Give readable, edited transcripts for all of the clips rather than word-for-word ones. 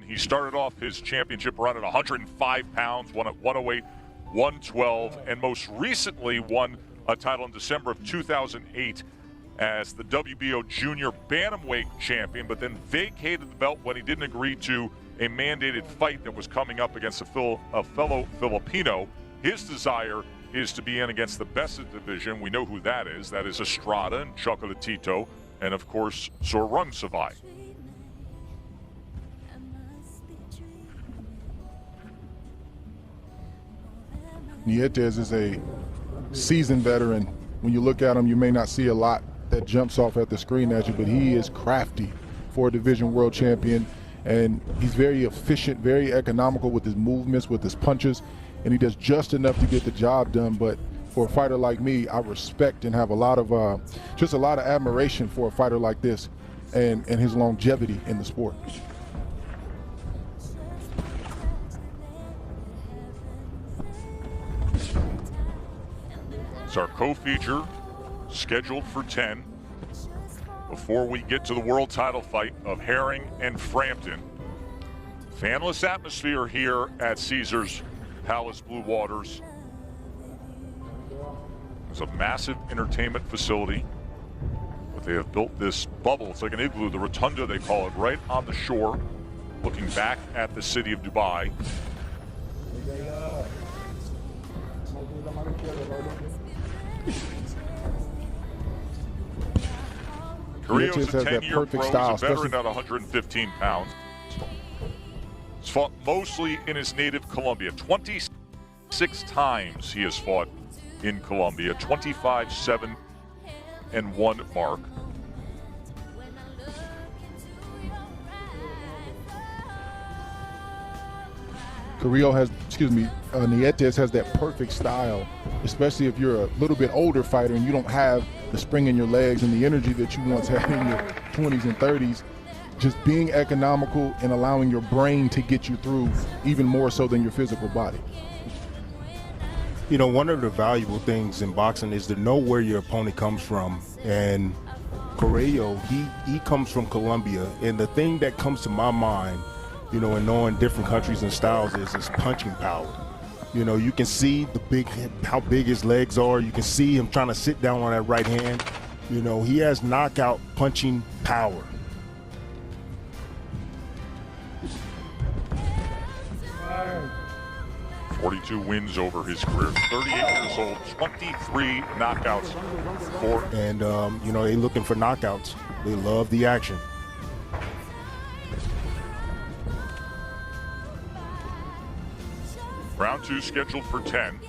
He started off his championship run at 105 pounds, won at 108, 112, and most recently won a title in December of 2008 as the WBO Junior Bantamweight champion, but then vacated the belt when he didn't agree to a mandated fight that was coming up against a fellow Filipino. His desire is to be in against the best of the division. We know who that is. That is Estrada and Chocolatito, and of course, Sorung Savai. Nietes is a seasoned veteran. When you look at him, you may not see a lot that jumps off at the screen at you, but he is crafty for a division world champion, and he's very efficient, very economical with his movements, with his punches, and he does just enough to get the job done. But for a fighter like me, I respect and have a lot of just a lot of admiration for a fighter like this and his longevity in the sport. It's our co-feature, scheduled for 10. Before we get to the world title fight of Herring and Frampton. Fanless atmosphere here at Caesars Palace Blue Waters. It's a massive entertainment facility, but they have built this bubble. It's like an igloo, the rotunda they call it, right on the shore, looking back at the city of Dubai. Carillo's a 10-year pro, he's a veteran at 115 pounds. He's fought mostly in his native Colombia. 26 times he has fought in Colombia. 25-7-1 mark. Carillo has, Nietes has that perfect style, especially if you're a little bit older fighter and you don't have the spring in your legs and the energy that you once had in your 20s and 30s. Just being economical and allowing your brain to get you through even more so than your physical body. You know, one of the valuable things in boxing is to know where your opponent comes from. And Carillo, he comes from Colombia. And the thing that comes to my mind, you know, in knowing different countries and styles is his punching power. You know, you can see how big his legs are. You can see him trying to sit down on that right hand. You know, he has knockout punching power. Right. 42 wins over his career. 38 years old, 23 knockouts. And, you know, they're looking for knockouts. They love the action. Round 2 scheduled for 10.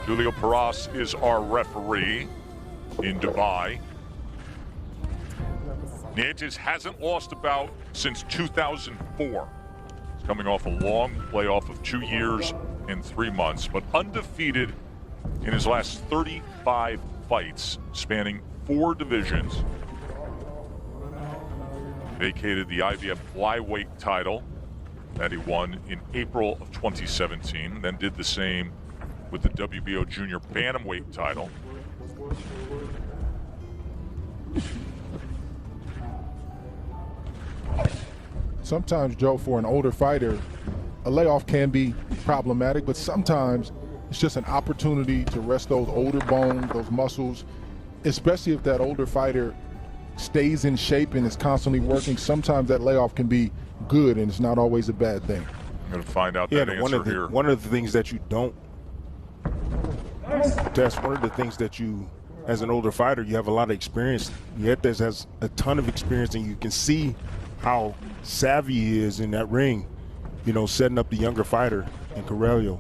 Julio Paras is our referee in Dubai. Nietes hasn't lost a bout since 2004. He's coming off a long layoff of 2 years and 3 months, but undefeated in his last 35 fights, spanning 4 divisions. Vacated the IBF Flyweight title that he won in April of 2017, then did the same with the WBO Junior Bantamweight title. Sometimes, Joe, for an older fighter, a layoff can be problematic, but sometimes it's just an opportunity to rest those older bones, those muscles, especially if that older fighter stays in shape and is constantly working. Sometimes that layoff can be good, and it's not always a bad thing. I'm going to find out that answer here. One of the things that you don't, that's one of the things that you, as an older fighter, you have a lot of experience. Nietes has a ton of experience, and you can see how savvy he is in that ring, you know, setting up the younger fighter in Carillo.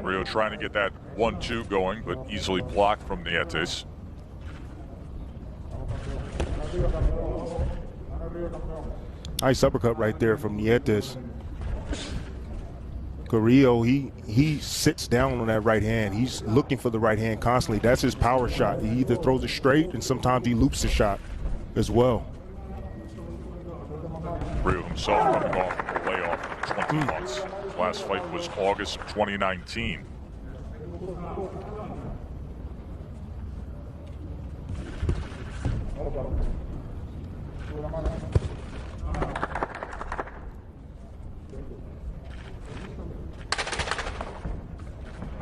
Rio trying to get that 1-2 going, but easily blocked from Nietes. Nice uppercut right there from Nietes. Carillo, he sits down on that right hand. He's looking for the right hand constantly. That's his power shot. He either throws it straight and sometimes he loops the shot as well. Carillo himself coming off a layoff of 20 months. His last fight was August of 2019.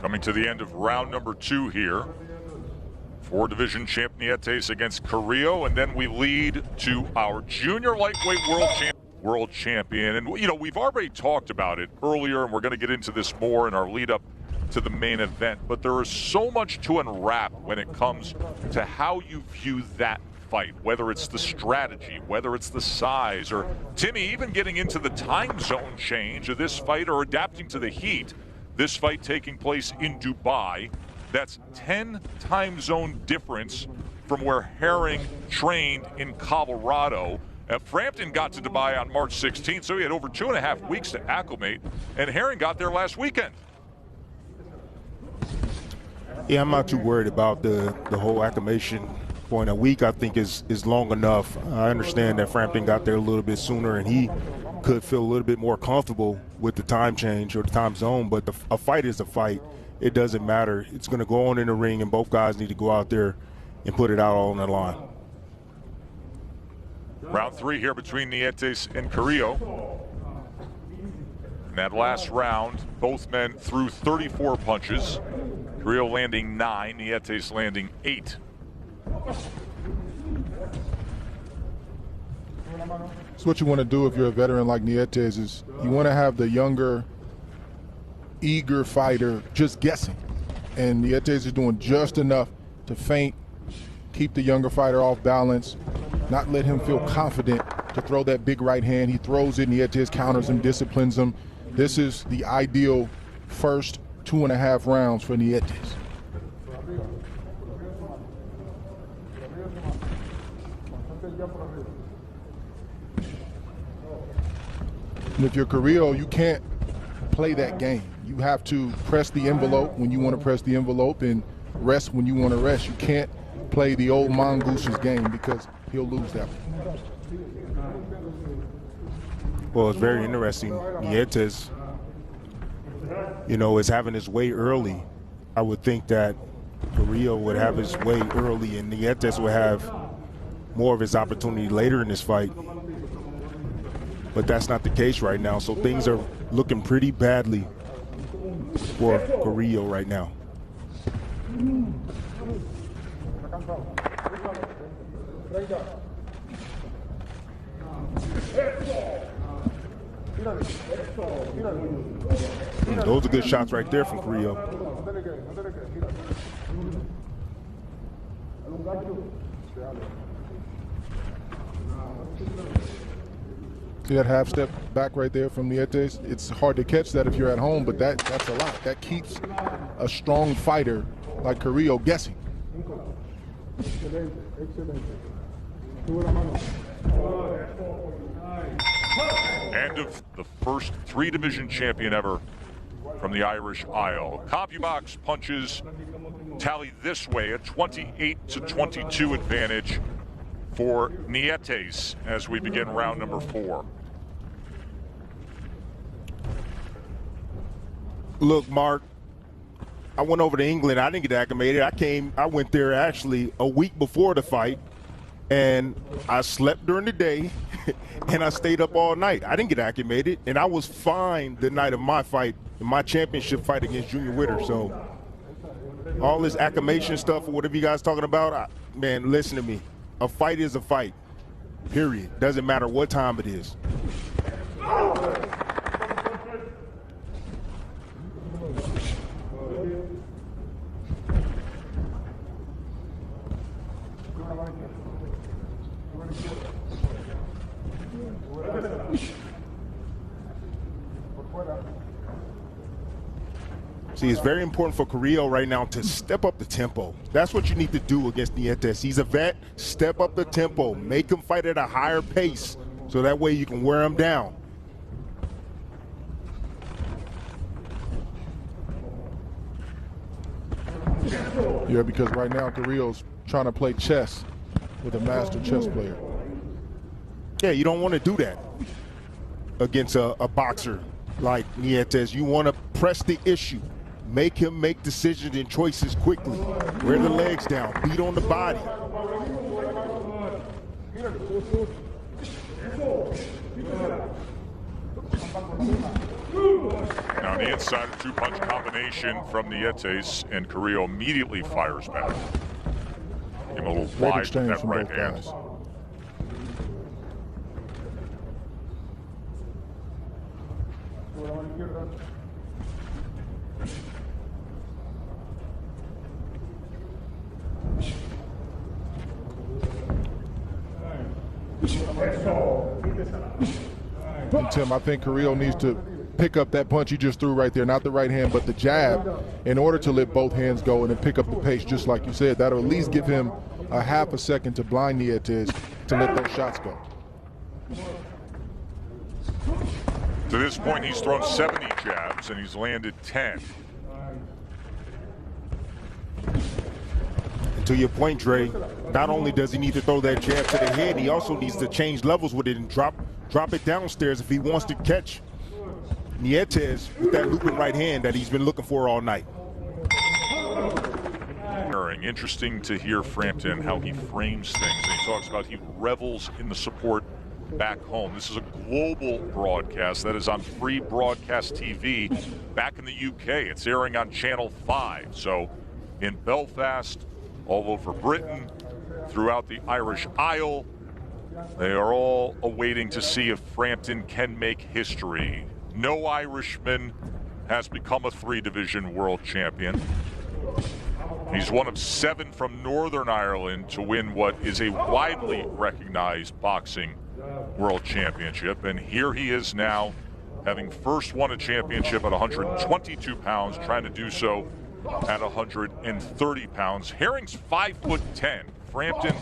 Coming to the end of round number 2 here. 4 division champ Nietes against Carillo, and then we lead to our junior lightweight world champion. And you know, we've already talked about it earlier, and we're going to get into this more in our lead up to the main event, but there is so much to unwrap when it comes to how you view that fight, whether it's the strategy, whether it's the size, or Timmy, even getting into the time zone change of this fight or adapting to the heat. This fight taking place in Dubai. That's 10 time zone difference from where Herring trained in Colorado. Frampton got to Dubai on March 16th, so he had over 2.5 weeks to acclimate, and Herring got there last weekend. Yeah, I'm not too worried about the whole acclimation point. A week, I think, is long enough. I understand that Frampton got there a little bit sooner, and he could feel a little bit more comfortable with the time change or the time zone, but a fight is a fight. It doesn't matter. It's going to go on in the ring, and both guys need to go out there and put it out all on the line. Round 3 here between Nietes and Carillo. In that last round, both men threw 34 punches. Carillo landing 9, Nietes landing 8. So what you want to do if you're a veteran like Nietes is you want to have the younger, eager fighter just guessing. And Nietes is doing just enough to feint, keep the younger fighter off balance, not let him feel confident to throw that big right hand. He throws it, Nietes counters him, disciplines him. This is the ideal first 2.5 rounds for Nietes. And if you're Carillo, you can't play that game. You have to press the envelope when you want to press the envelope and rest when you want to rest. You can't play the old Mongoose's game because he'll lose that one. Well, it's very interesting. Nietes, you know, is having his way early. I would think that Carillo would have his way early and Nietes would have more of his opportunity later in this fight. But that's not the case right now. So things are looking pretty badly for Carillo right now. Those are good shots right there from Carillo. See that half step back right there from Nietes? It's hard to catch that if you're at home, but that's a lot. That keeps a strong fighter like Carillo guessing. And of the first 3-division champion ever from the Irish Isle. CompuBox punches tally this way, a 28-22 advantage for Nietes as we begin round number 4. Look, Mark, I went over to England. I didn't get acclimated. I went there actually a week before the fight, and I slept during the day, and I stayed up all night. I didn't get acclimated, and I was fine the night of my fight, my championship fight against Junior Witter. So all this acclimation stuff or whatever you guys talking about, man, listen to me. A fight is a fight, period. Doesn't matter what time it is. See, it's very important for Carillo right now to step up the tempo. That's what you need to do against Nietes. He's a vet. Step up the tempo. Make him fight at a higher pace so that way you can wear him down. Yeah, because right now Carillo's trying to play chess with a master chess player. Yeah, you don't want to do that against a boxer like Nietes. You want to press the issue. Make him make decisions and choices quickly. Wear the legs down. Beat on the body. Now the insider two-punch combination from Nietes, and Carillo immediately fires back. Give him a little wide with that right hand. Guys. And Tim, I think Carillo needs to pick up that punch he just threw right there, not the right hand, but the jab, in order to let both hands go and then pick up the pace, just like you said. That'll at least give him a half a second to blind Nietes to let those shots go. To this point, he's thrown 70 jabs and he's landed 10. And to your point, Dre, not only does he need to throw that jab to the head, he also needs to change levels with it and drop it downstairs if he wants to catch Nietes with that looping right hand that he's been looking for all night. Interesting to hear Frampton, how he frames things. And he talks about he revels in the support back home. This is a global broadcast that is on free broadcast TV back in the UK. It's airing on Channel 5. So in Belfast, all over Britain, throughout the Irish Isle, they are all awaiting to see if Frampton can make history. No Irishman has become a 3-division world champion. He's one of 7 from Northern Ireland to win what is a widely recognized boxing world championship. And here he is now, having first won a championship at 122 pounds, trying to do so at 130 pounds. Herring's 5'10". Frampton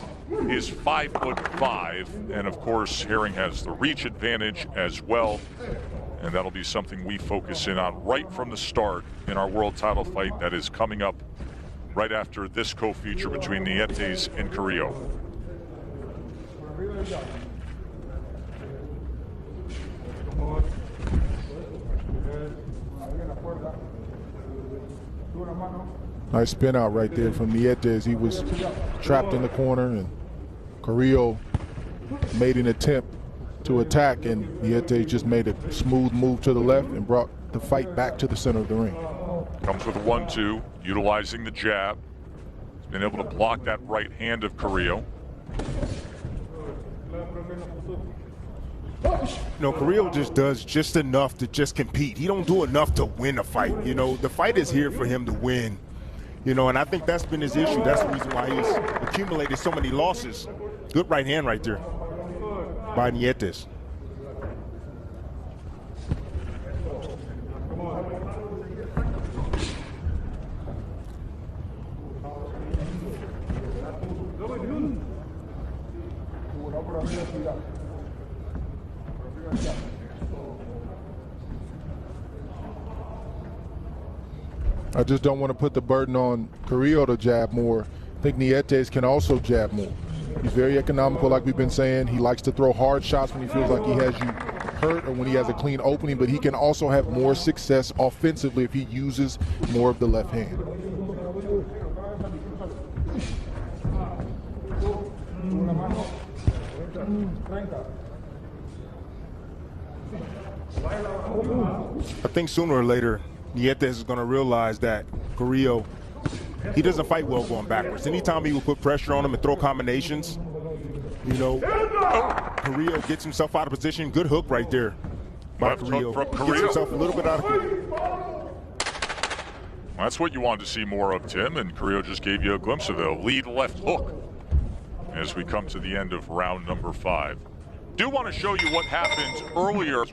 is 5'5", and of course Herring has the reach advantage as well, and that'll be something we focus in on right from the start in our world title fight that is coming up right after this co-feature between Nietes and Carillo. Nice spin out right there from Nietes. He was trapped in the corner, and Carillo made an attempt to attack, and Nietes just made a smooth move to the left and brought the fight back to the center of the ring. Comes with a 1-2, utilizing the jab. He's been able to block that right hand of Carillo. No, Carillo just does just enough to just compete. He don't do enough to win a fight. You know, the fight is here for him to win. You know, and I think that's been his issue. That's the reason why he's accumulated so many losses. Good right hand right there by Nietes. I just don't want to put the burden on Carillo to jab more. I think Nietes can also jab more. He's very economical, like we've been saying. He likes to throw hard shots when he feels like he has you hurt or when he has a clean opening, but he can also have more success offensively if he uses more of the left hand. I think sooner or later, Nietes is going to realize that Carillo, he doesn't fight well going backwards. Anytime he will put pressure on him and throw combinations, you know, Carillo gets himself out of position. Good hook right there by Carillo. Gets himself a little bit out of That's what you wanted to see more of, Tim, and Carillo just gave you a glimpse of the lead left hook as we come to the end of round number 5. Do want to show you what happened earlier.